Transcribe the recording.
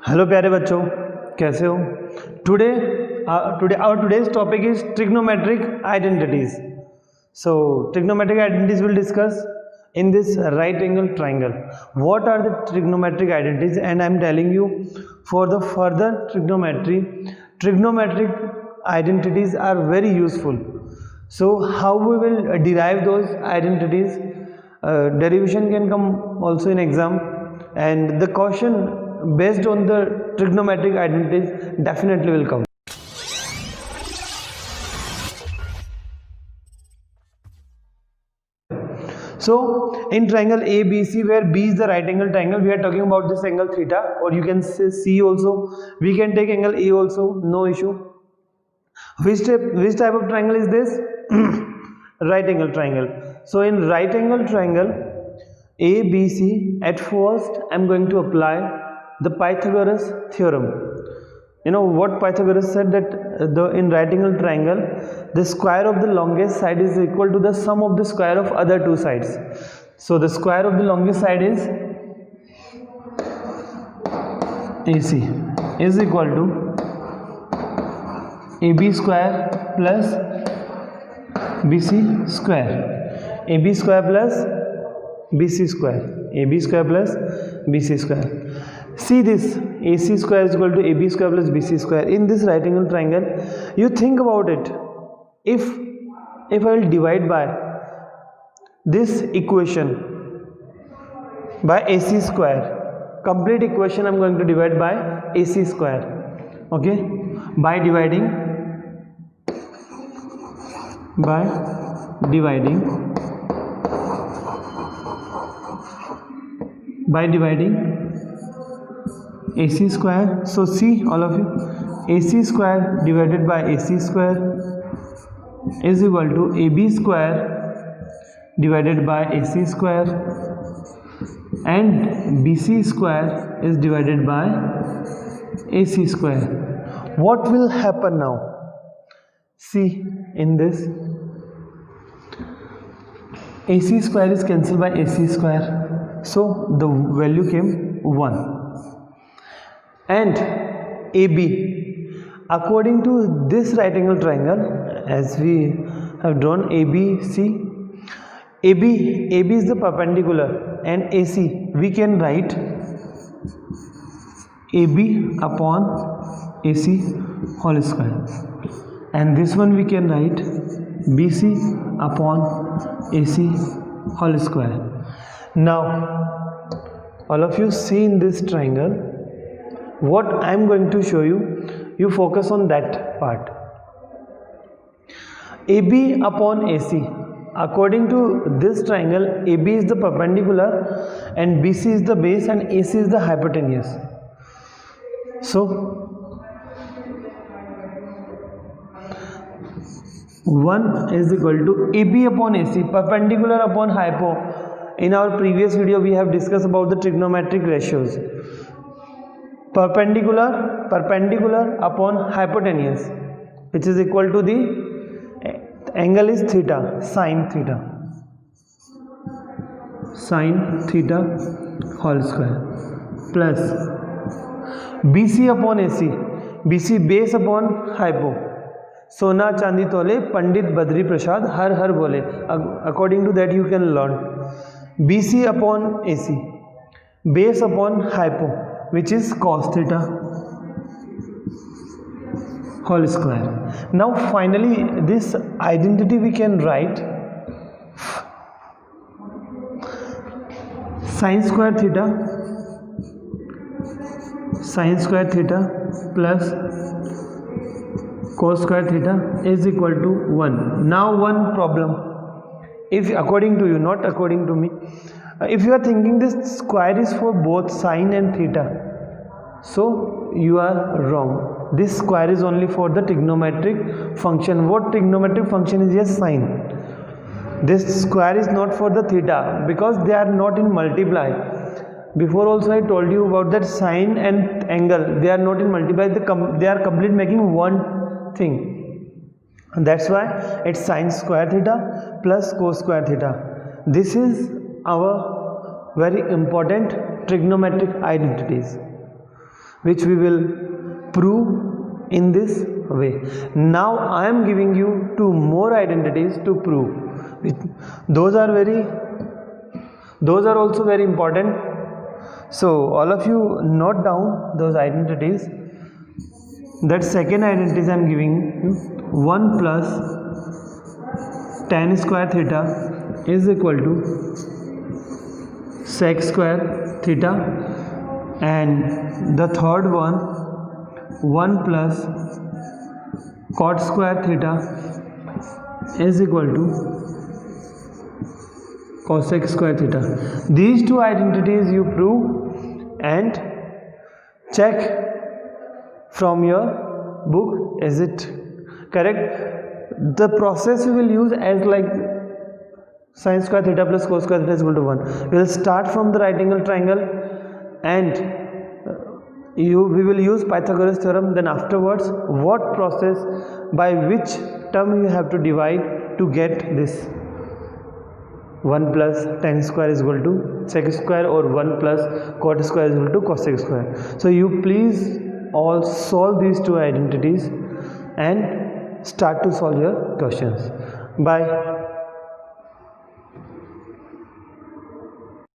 Hello प्यारे बच्चों, कैसे हो? Today our today's topic is trigonometric identities. So trigonometric identities will discuss in this right angle triangle. What are the trigonometric identities? And I am telling you, for the further trigonometric identities are very useful. So how we will derive those identities? Derivation can come also in exam, and the question based on the trigonometric identities definitely will come. So in triangle ABC, where B is the right angle triangle, we are talking about this angle theta, or you can say C also. We can take angle A also, no issue. Which type of triangle is this? Right angle triangle. So in right angle triangle ABC, at first I am going to apply the Pythagoras theorem. You know what Pythagoras said, that in right angle triangle the square of the longest side is equal to the sum of the square of other two sides. So the square of the longest side is AC is equal to AB square plus BC square. AB square plus BC square. AB square plus BC square. See this, AC square is equal to AB square plus BC square. In this right angle triangle, you think about it. If I will divide by this equation by AC square, complete equation I am going to divide by AC square. Okay, by dividing AC square. So see all of you, AC square divided by AC square is equal to AB square divided by AC square, and BC square is divided by AC square. What will happen now? See, in this AC square is cancelled by AC square, so the value came 1. And AB, according to this right angle triangle, as we have drawn ABC, AB is the perpendicular, and AC we can write AB upon AC whole square, and this one we can write BC upon AC whole square. Now all of you see in this triangle, what I am going to show you, you focus on that part. AB upon AC, according to this triangle, AB is the perpendicular and BC is the base and AC is the hypotenuse. So 1 is equal to AB upon AC, perpendicular upon hypo. In our previous video we have discussed about the trigonometric ratios. Perpendicular upon hypotenuse, which is equal to the angle is theta, sine theta whole square, plus BC upon AC, BC base upon hypo. सोना चांदी तोले पंडित बद्री प्रसाद हर हर बोले. According to that you can learn BC upon AC, base upon hypo, which is cos theta whole square. Now finally this identity we can write sine square theta plus cos square theta is equal to 1. Now one problem, if according to you, not according to me, if you are thinking this square is for both sine and theta, so you are wrong. This square is only for the trigonometric function. What trigonometric function is? Yes, sine. This square is not for the theta, because they are not in multiply. Before also I told you about that sine and angle, they are not in multiply, they are complete making one thing, and that's why it's sine square theta plus cos square theta. This is our very important trigonometric identities. which we will prove in this way. Now I am giving you two more identities to prove. Those are also very important. So all of you note down those identities. That second identity I am giving you, 1 plus tan square theta is equal to sec square theta, and the third one, 1 plus cot square theta is equal to cosec square theta. These two identities you prove and check from your book, is it correct? The process we will use as like sin square theta plus cos square theta is equal to 1. We will start from the right angle triangle and we will use Pythagoras theorem. Then afterwards, what process, by which term you have to divide to get this 1 plus tan square is equal to sec square, or 1 plus cot square is equal to cosec square. So you please all solve these two identities and start to solve your questions. Bye.